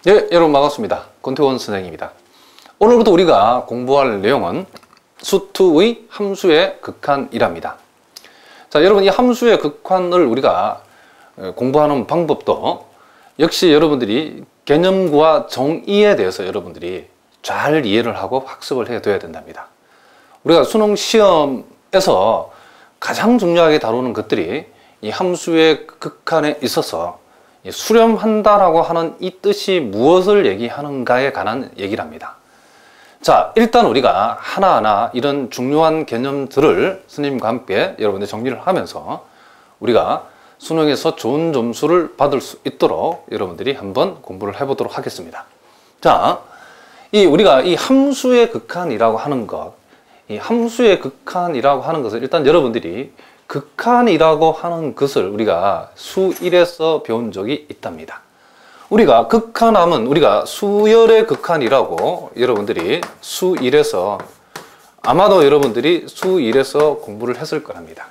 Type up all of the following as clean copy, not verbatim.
네, 여러분 반갑습니다. 권태원 선생입니다. 오늘부터 우리가 공부할 내용은 수2의 함수의 극한이랍니다. 자, 여러분 이 함수의 극한을 우리가 공부하는 방법도 역시 여러분들이 개념과 정의에 대해서 여러분들이 잘 이해를 하고 학습을 해둬야 된답니다. 우리가 수능 시험에서 가장 중요하게 다루는 것들이 이 함수의 극한에 있어서 수렴한다라고 하는 이 뜻이 무엇을 얘기하는가에 관한 얘기랍니다. 자, 일단 우리가 하나하나 이런 중요한 개념들을 스님과 함께 여러분들 정리를 하면서 우리가 수능에서 좋은 점수를 받을 수 있도록 여러분들이 한번 공부를 해보도록 하겠습니다. 자, 우리가 이 함수의 극한이라고 하는 것, 이 함수의 극한이라고 하는 것을 일단 여러분들이 극한이라고 하는 것을 우리가 수1에서 배운 적이 있답니다. 우리가 극한하면 우리가 수열의 극한이라고 여러분들이 수1에서 아마도 여러분들이 수1에서 공부를 했을 거랍니다.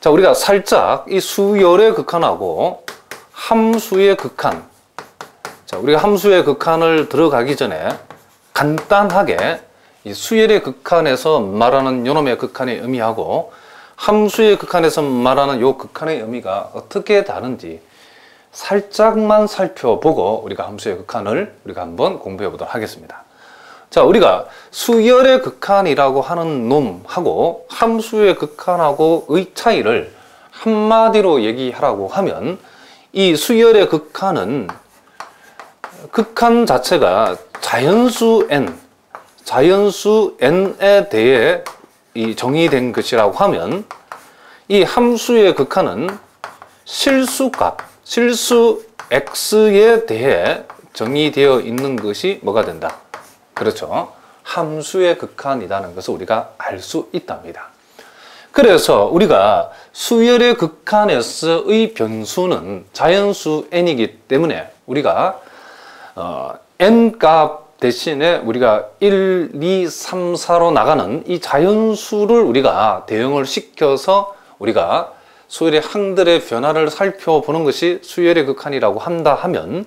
자, 우리가 살짝 이 수열의 극한하고 함수의 극한, 자, 우리가 함수의 극한을 들어가기 전에 간단하게 이 수열의 극한에서 말하는 요놈의 극한의 의미하고 함수의 극한에서 말하는 요 극한의 의미가 어떻게 다른지 살짝만 살펴보고 우리가 함수의 극한을 우리가 한번 공부해 보도록 하겠습니다. 자, 우리가 수열의 극한이라고 하는 놈하고 함수의 극한하고의 차이를 한마디로 얘기하라고 하면 이 수열의 극한은 극한 자체가 자연수 n에 대해 이 정의된 것이라고 하면 이 함수의 극한은 실수값, 실수 x에 대해 정의되어 있는 것이 뭐가 된다? 그렇죠. 함수의 극한이라는 것을 우리가 알 수 있답니다. 그래서 우리가 수열의 극한에서의 변수는 자연수 n이기 때문에 우리가 n 값 대신에 우리가 1, 2, 3, 4로 나가는 이 자연수를 우리가 대응을 시켜서 우리가 수열의 항들의 변화를 살펴보는 것이 수열의 극한이라고 한다 하면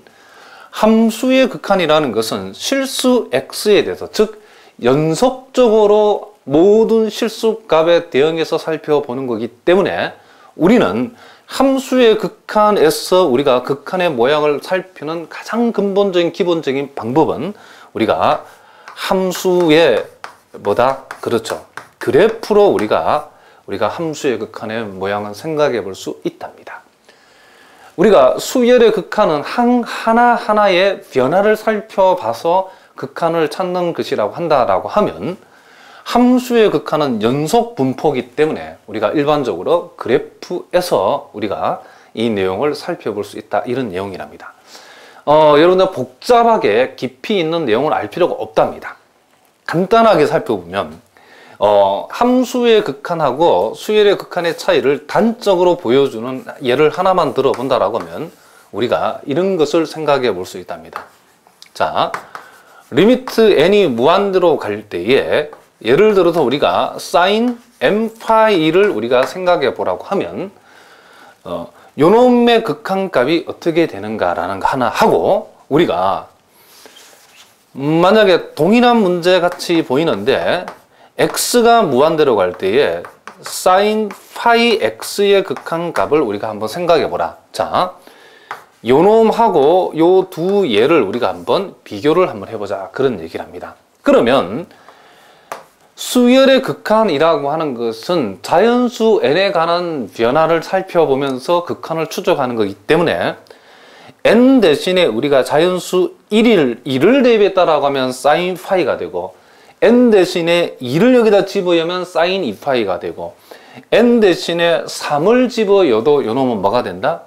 함수의 극한이라는 것은 실수 x에 대해서, 즉 연속적으로 모든 실수값에 대응해서 살펴보는 거기 때문에 우리는 함수의 극한에서 우리가 극한의 모양을 살피는 가장 근본적인 기본적인 방법은 우리가 함수의 뭐다? 그렇죠. 그래프로 우리가 함수의 극한의 모양을 생각해 볼 수 있답니다. 우리가 수열의 극한은 하나하나의 변화를 살펴봐서 극한을 찾는 것이라고 한다라고 하면 함수의 극한은 연속 분포이기 때문에 우리가 일반적으로 그래프에서 우리가 이 내용을 살펴볼 수 있다, 이런 내용이랍니다. 여러분들 복잡하게 깊이 있는 내용을 알 필요가 없답니다. 간단하게 살펴보면 함수의 극한하고 수열의 극한의 차이를 단적으로 보여주는 예를 하나만 들어본다라고 하면 우리가 이런 것을 생각해 볼 수 있답니다. 자, 리미트 n이 무한대로 갈 때에 예를 들어서 우리가 sin m파이를 우리가 생각해 보라고 하면 요놈의 극한값이 어떻게 되는가라는 거 하나 하고, 우리가 만약에 동일한 문제 같이 보이는데 x가 무한대로 갈 때에 sin 파이 x의 극한값을 우리가 한번 생각해 보라. 자, 요놈하고 요 두 예를 우리가 한번 비교를 한번 해보자, 그런 얘기를 합니다. 그러면 수열의 극한이라고 하는 것은 자연수 n에 관한 변화를 살펴보면서 극한을 추적하는 거기 때문에 n 대신에 우리가 자연수 1을 대입했다라고 하면 sin 파이가 되고, n 대신에 2를 여기다 집어넣으면 sin 2파이가 되고, n 대신에 3을 집어넣어도 요놈은 뭐가 된다?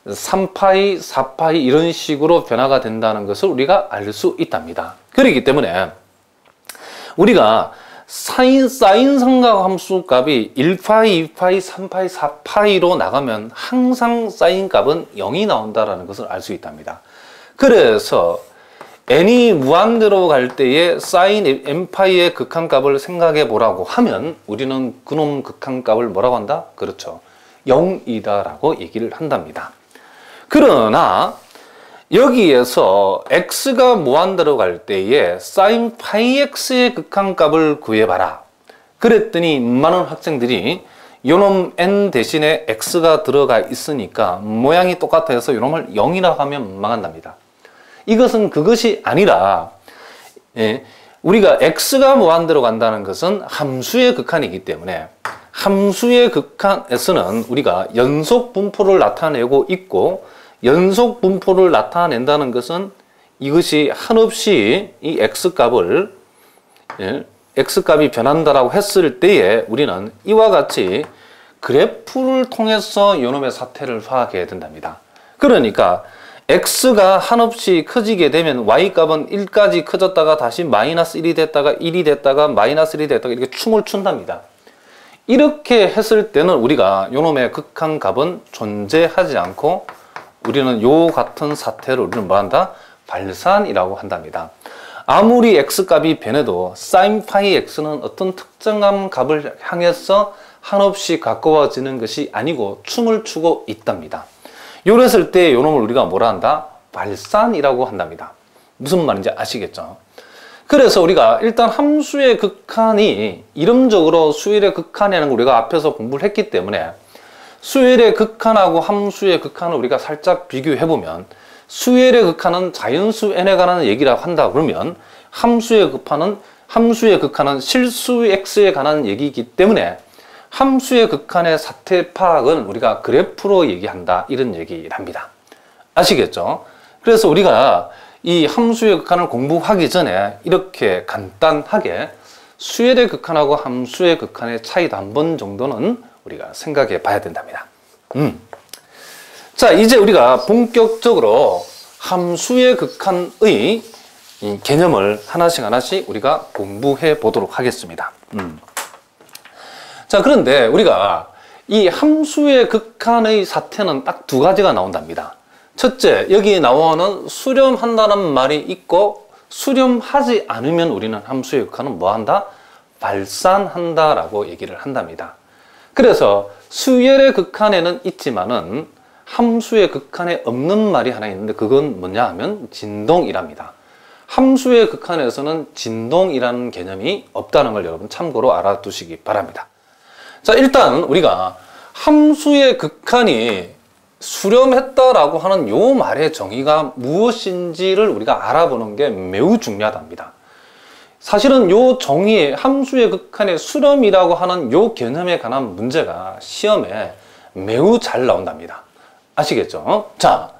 3파이, 4파이 이런 식으로 변화가 된다는 것을 우리가 알 수 있답니다. 그렇기 때문에 우리가 사인 삼각함수 값이 1파이, 2파이, 3파이, 4파이로 나가면 항상 사인 값은 0이 나온다는 것을 알 수 있답니다. 그래서 n이 무한대로 갈 때에 사인 n파이의 극한값을 생각해 보라고 하면 우리는 그놈 극한값을 뭐라고 한다? 그렇죠. 0이다라고 얘기를 한답니다. 그러나 여기에서 x가 무한대로 갈 때에 sin 파이 x의 극한값을 구해봐라. 그랬더니 많은 학생들이 요놈 n 대신에 x가 들어가 있으니까 모양이 똑같아서 요놈을 0이라고 하면 망한답니다. 이것은 그것이 아니라 우리가 x가 무한대로 간다는 것은 함수의 극한이기 때문에 함수의 극한에서는 우리가 연속 분포를 나타내고 있고 연속 분포를 나타낸다는 것은 이것이 한없이 이 x값을 x값이 변한다라고 했을 때에 우리는 이와 같이 그래프를 통해서 요놈의 사태를 파악해야 된답니다. 그러니까 x가 한없이 커지게 되면 y값은 1까지 커졌다가 다시 마이너스 1이 됐다가 1이 됐다가 마이너스 1이 됐다가 이렇게 춤을 춘답니다. 이렇게 했을 때는 우리가 요놈의 극한값은 존재하지 않고 우리는 요 같은 사태를 우리는 뭐한다? 발산이라고 한답니다. 아무리 x값이 변해도 sin 파이 x는 어떤 특정한 값을 향해서 한없이 가까워지는 것이 아니고 춤을 추고 있답니다. 요랬을 때 요놈을 우리가 뭐라 한다? 발산이라고 한답니다. 무슨 말인지 아시겠죠? 그래서 우리가 일단 함수의 극한이 이름적으로 수열의 극한이라는 걸 우리가 앞에서 공부를 했기 때문에 수열의 극한하고 함수의 극한을 우리가 살짝 비교해보면 수열의 극한은 자연수 n에 관한 얘기라고 한다 그러면 함수의 극한은 실수 x에 관한 얘기이기 때문에 함수의 극한의 사태 파악은 우리가 그래프로 얘기한다 이런 얘기를 합니다. 아시겠죠? 그래서 우리가 이 함수의 극한을 공부하기 전에 이렇게 간단하게 수열의 극한하고 함수의 극한의 차이도 한 번 정도는 우리가 생각해 봐야 된답니다. 자, 이제 우리가 본격적으로 함수의 극한의 개념을 하나씩 우리가 공부해 보도록 하겠습니다. 자, 그런데 우리가 이 함수의 극한의 사태는 딱 두 가지가 나온답니다. 첫째, 여기 나오는 수렴한다는 말이 있고 수렴하지 않으면 우리는 함수의 극한은 뭐한다? 발산한다라고 얘기를 한답니다. 그래서 수열의 극한에는 있지만은 함수의 극한에 없는 말이 하나 있는데 그건 뭐냐 하면 진동이랍니다. 함수의 극한에서는 진동이라는 개념이 없다는 걸 여러분 참고로 알아두시기 바랍니다. 자, 일단 우리가 함수의 극한이 수렴했다라고 하는 요 말의 정의가 무엇인지를 우리가 알아보는 게 매우 중요하답니다. 사실은 요 정의의 함수의 극한의 수렴이라고 하는 요 개념에 관한 문제가 시험에 매우 잘 나온답니다. 아시겠죠? 자,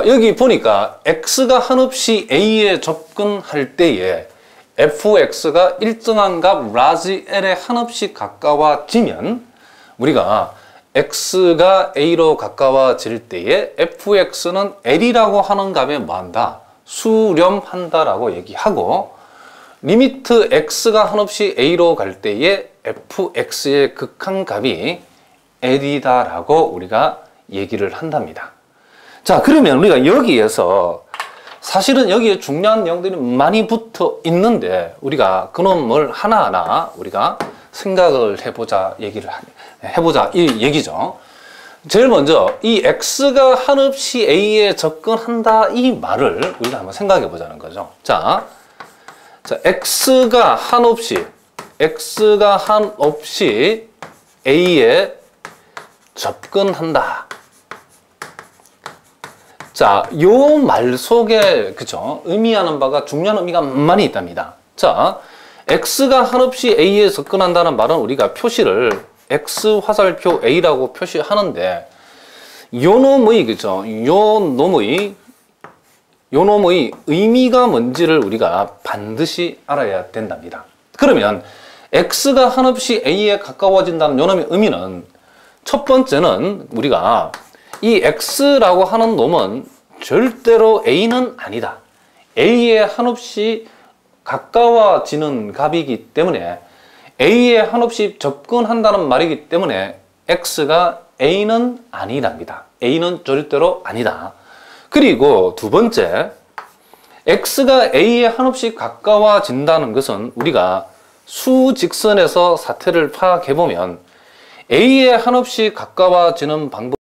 여기 보니까 x가 한없이 a에 접근할 때에 fx가 일정한 값 라지 l에 한없이 가까워지면 우리가 x가 a로 가까워질 때에 fx는 l이라고 하는 값에 뭐한다? 수렴한다라고 얘기하고 리미트 x가 한없이 a로 갈 때에 fx의 극한값이 l이다라고 우리가 얘기를 한답니다. 자, 그러면 우리가 여기에서 사실은 여기에 중요한 내용들이 많이 붙어 있는데 우리가 그놈을 하나하나 우리가 생각을 해보자 이 얘기죠. 제일 먼저 이 x가 한없이 a에 접근한다 이 말을 우리가 한번 생각해 보자는 거죠. 자, x가 한없이 a에 접근한다. 자, 요 말 속에 그죠? 의미하는 바가 중요한 의미가 많이 있답니다. 자, x가 한없이 a에 접근한다는 말은 우리가 표시를 x 화살표 a라고 표시하는데 요 놈의 그죠? 요 놈의 의미가 뭔지를 우리가 반드시 알아야 된답니다. 그러면 x가 한없이 a에 가까워진다는 요 놈의 의미는 첫 번째는 우리가 이 x라고 하는 놈은 절대로 a는 아니다. a에 한없이 가까워지는 값이기 때문에 a에 한없이 접근한다는 말이기 때문에 x가 a는 아니랍니다. a는 절대로 아니다. 그리고 두 번째, x가 a에 한없이 가까워진다는 것은 우리가 수직선에서 사태를 파악해보면 a에 한없이 가까워지는 방법